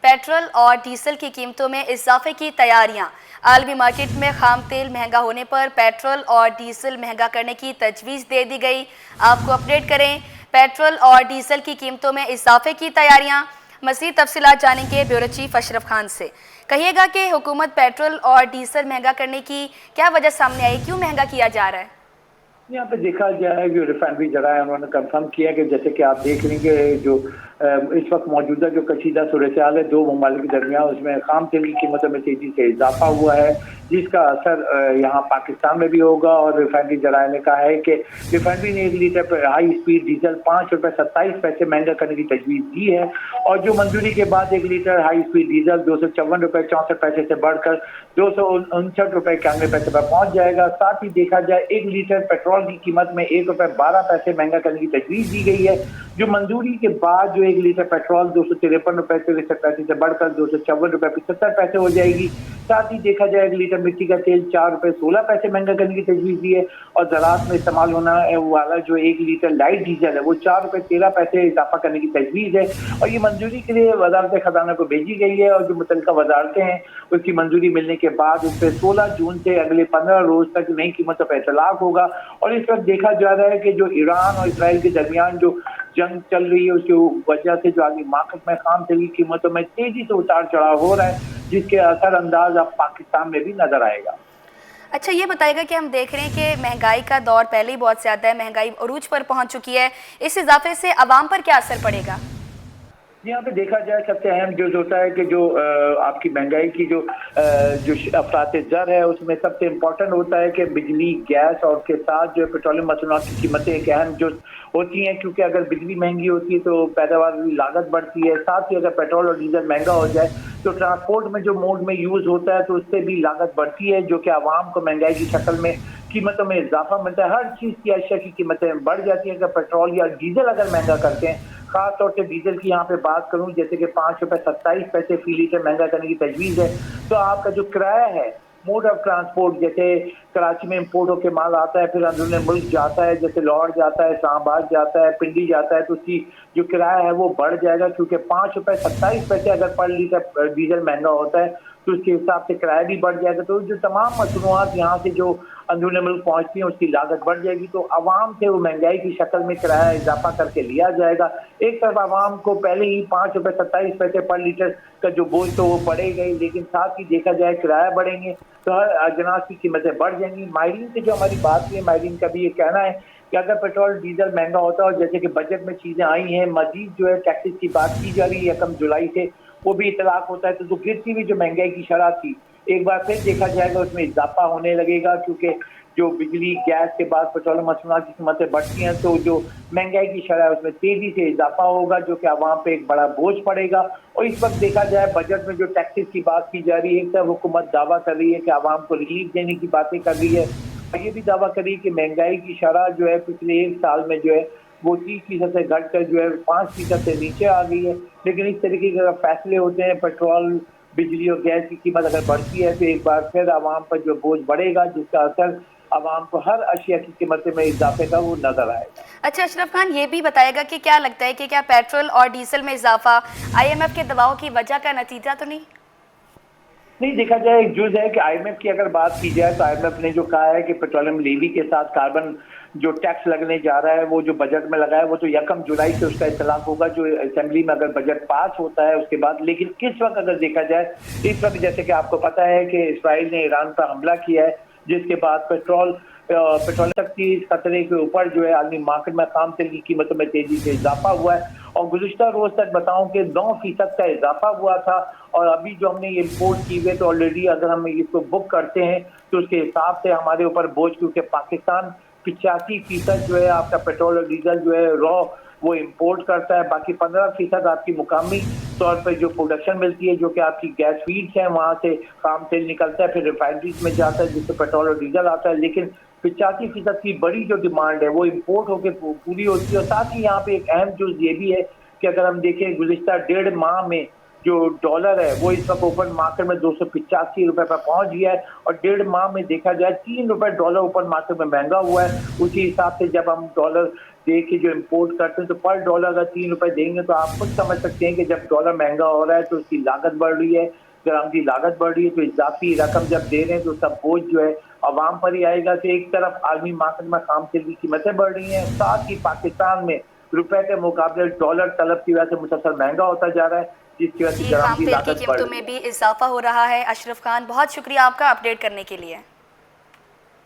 Petrol और diesel की कीमतों में इजाफे की तैयारियां। आलमी मार्केट में खाम तेल महंगा होने पर पेट्रोल और डीजल महंगा करने की तजवीज़ दे दी गई। आपको अपडेट करें पेट्रोल और डीजल की कीमतों में इजाफे की तैयारियां। मज़ीद तफसीलात जानेंगे ब्यूरो चीफ अशरफ खान से। कहिएगा कि हुकूमत पेट्रोल और डीजल महंगा करने की क्या वजह सामने आई, क्यों महंगा किया जा रहा है? यहाँ पे देखा जाए जो रिफाइनरी जरा है उन्होंने कंफर्म किया कि जैसे कि आप देख लेंगे जो इस वक्त मौजूदा जो कशीदा सूरत हाल है दो ममालिक के दरमियान, उसमें खाम तेल की कीमतों में तेजी से इजाफा हुआ है, जिसका असर यहाँ पाकिस्तान में भी होगा। और रिफाइनरी जराए ने कहा है कि रिफाइनरी ने 1 लीटर पर हाई स्पीड डीजल ₹5.27 महंगा करने की तजवीज़ दी है और जो मंजूरी के बाद 1 लीटर हाई स्पीड डीजल ₹254.64 से बढ़कर ₹259.91 पर पहुंच जाएगा। साथ ही देखा जाए 1 लीटर पेट्रोल की कीमत में ₹1.12 महंगा करने की तजवीज़ दी गई है। जो मंजूरी के बाद जो 1 लीटर पेट्रोल ₹253.63 से बढ़कर ₹254.75 हो जाएगी। साथ ही देखा जाए 1 लीटर मिट्टी का तेल ₹4.16 महंगा करने की तजवीज़ दी है और ज़राअत में इस्तेमाल होना वाला जो 1 लीटर लाइट डीजल है वो ₹4.13 इजाफा करने की तजवीज़ है और ये मंजूरी के लिए वज़ारत खजाना को भेजी गई है और जो मुतल्लिका वज़ारतें हैं उसकी मंजूरी मिलने के बाद उस पर 16 जून से अगले 15 रोज तक नई कीमतों पर इतलाक होगा। और इस वक्त देखा जा रहा है कि जो ईरान और इसराइल के दरमियान जो जंग चल रही है उसकी वजह से जो आगे मार्केट में खाम तेल की कीमतों में तेजी से उतार चढ़ाव हो रहा है, जिसके असर अंदाज अब पाकिस्तान में भी नजर आएगा। अच्छा, ये बताइएगा कि हम देख रहे हैं कि महंगाई का दौर पहले ही बहुत ज़्यादा है, महंगाई अरूज पर पहुंच चुकी है, इस इजाफे से अवाम पर क्या असर पड़ेगा? यहाँ पे देखा जाए सबसे अहम जो होता है कि जो आपकी महंगाई की जो अफरात ज़र है उसमें सबसे इम्पोर्टेंट होता है कि बिजली, गैस और के साथ जो पेट्रोलियम मसनूआत की कीमतें एक अहम जो होती हैं, क्योंकि अगर बिजली महंगी होती है तो पैदावार की लागत बढ़ती है। साथ ही अगर पेट्रोल और डीजल महंगा हो जाए तो ट्रांसपोर्ट में जो मोड में यूज़ होता है तो उससे भी लागत बढ़ती है, जो कि आवाम को महंगाई की शक्ल में कीमतों में इजाफा मिलता है। हर चीज़ की अशिया की कीमतें बढ़ जाती हैं। अगर पेट्रोल या डीजल अगर महंगा करते हैं, खास तौर से डीजल की यहाँ पे बात करूं, जैसे कि ₹5.27 फी लीटर महंगा करने की तजवीज़ है, तो आपका जो किराया है मोड ऑफ ट्रांसपोर्ट, जैसे कराची में इंपोर्ट होकर माल आता है फिर अंदरूनी मुल्क जाता है, जैसे लाहौर जाता है, इस्लामाबाद जाता है, पिंडी जाता है, तो उसकी जो किराया है वो बढ़ जाएगा, क्योंकि ₹5.27 अगर पर लीटर डीजल महंगा होता है तो उसके हिसाब से किराया भी बढ़ जाएगा। तो जो तमाम मसनूआत यहाँ से जो अंदरूनी मुल्क पहुँचती हैं उसकी लागत बढ़ जाएगी, तो आवाम से वो महंगाई की शक्ल में किराया इजाफा करके लिया जाएगा। एक तरफ आवाम को पहले ही ₹5.27 पर लीटर का जो बोझ तो वो पड़ेगा ही, लेकिन साथ ही देखा जाए किराया बढ़ेंगे तो हर अजनास की कीमतें बढ़ जाएंगी। माहिरीन से जो हमारी बात हुई है, माहिरीन का भी ये कहना है कि अगर पेट्रोल डीजल महंगा होता है और जैसे कि बजट में चीज़ें आई हैं, मजीद जो है टैक्सेस की बात की जा रही है 1 जुलाई से, वो भी इतलाक होता है तो गिरती हुई जो महंगाई की शरह थी एक बार फिर देखा जाएगा उसमें इजाफा होने लगेगा, क्योंकि जो बिजली, गैस के बाद पेट्रोलियम मसनूआत की कीमतें बढ़ती हैं तो जो महंगाई की शरह है उसमें तेजी से इजाफा होगा, जो कि आवाम पे एक बड़ा बोझ पड़ेगा। और इस वक्त देखा जाए बजट में जो टैक्सेस की बात की जा रही है, एक तरफ हुकूमत दावा कर रही है कि आवाम को रिलीफ देने की बातें कर रही है और ये भी दावा कर रही है कि महंगाई की शरह जो है पिछले 1 साल में जो है वो 30% से घटकर जो है 5% से नीचे आ गई है। लेकिन इस तरीके के अगर फैसले होते हैं, पेट्रोल, बिजली और गैस की कीमत अगर बढ़ती है तो एक बार फिर आवाम पर जो बोझ बढ़ेगा, जिसका असर आवाम को हर अशिया की कीमतें में इजाफे का वो नजर आएगा। अच्छा अशरफ खान, ये भी बताएगा कि क्या लगता है कि क्या पेट्रोल और डीजल में इजाफा IMF के दबाव की वजह का नतीजा तो नहीं? नहीं, देखा जाए एक जुज है कि IMF की अगर बात की जाए तो IMF ने जो कहा है कि पेट्रोलियम लेवी के साथ कार्बन जो टैक्स लगने जा रहा है वो जो बजट में लगा है वो तो 1 जुलाई से उसका इतलाक होगा, जो असेंबली में अगर बजट पास होता है उसके बाद। लेकिन इस वक्त अगर देखा जाए, इस वक्त जैसे कि आपको पता है कि इसराइल ने ईरान पर हमला किया है, जिसके बाद पेट्रोल तक की खतरे के ऊपर जो है आलमी मार्केट में खाम तेल की कीमतों में तेजी से इजाफा हुआ है और गुज़िश्ता रोज तक बताऊं कि 9% का इजाफा हुआ था और अभी जो हमने ये इम्पोर्ट की हुई तो ऑलरेडी अगर हम इसको बुक करते हैं तो उसके हिसाब से हमारे ऊपर बोझ, क्योंकि पाकिस्तान 85% जो है आपका पेट्रोल और डीजल जो है रॉ वो इंपोर्ट करता है, बाकी 15% आपकी मुकामी तौर पर जो प्रोडक्शन मिलती है, जो कि आपकी गैस फीड्स हैं, वहाँ से खाम तेल निकलता है फिर रिफाइनरीज में जाता है जिससे पेट्रोल और डीजल आता है। लेकिन 85% की बड़ी जो डिमांड है वो इम्पोर्ट होकर पूरी होती है। और साथ ही यहाँ पे एक अहम चीज़ ये भी है कि अगर हम देखें गुज़िश्ता 1.5 माह में जो डॉलर है वो इस वक्त ओपन मार्केट में ₹285 पर पहुंच गया है और 1.5 माह में देखा जाए ₹3 डॉलर ओपन मार्केट में महंगा हुआ है। उसी हिसाब से जब हम डॉलर दे के जो इम्पोर्ट करते हैं, तो पर डॉलर अगर 3 रुपए देंगे तो आप खुद समझ सकते हैं कि जब डॉलर महंगा हो रहा है तो उसकी लागत बढ़ रही है। ग्राम की लागत बढ़ रही है तो इजाफी रकम जब दे रहे हैं तो सब बोझ जो है आवाम पर ही आएगा। तो एक तरफ आलमी मार्केट में खाम तेल की कीमतें बढ़ रही हैं, साथ ही पाकिस्तान में रुपए के मुकाबले डॉलर तलब की वजह से मुसलसल महंगा होता जा रहा है, जिसकी वजह से जी, ग्राम खाम की तेल की लागत बढ़ कीमतों रही है। में भी इजाफा हो रहा है। अशरफ खान, बहुत शुक्रिया आपका अपडेट करने के लिए।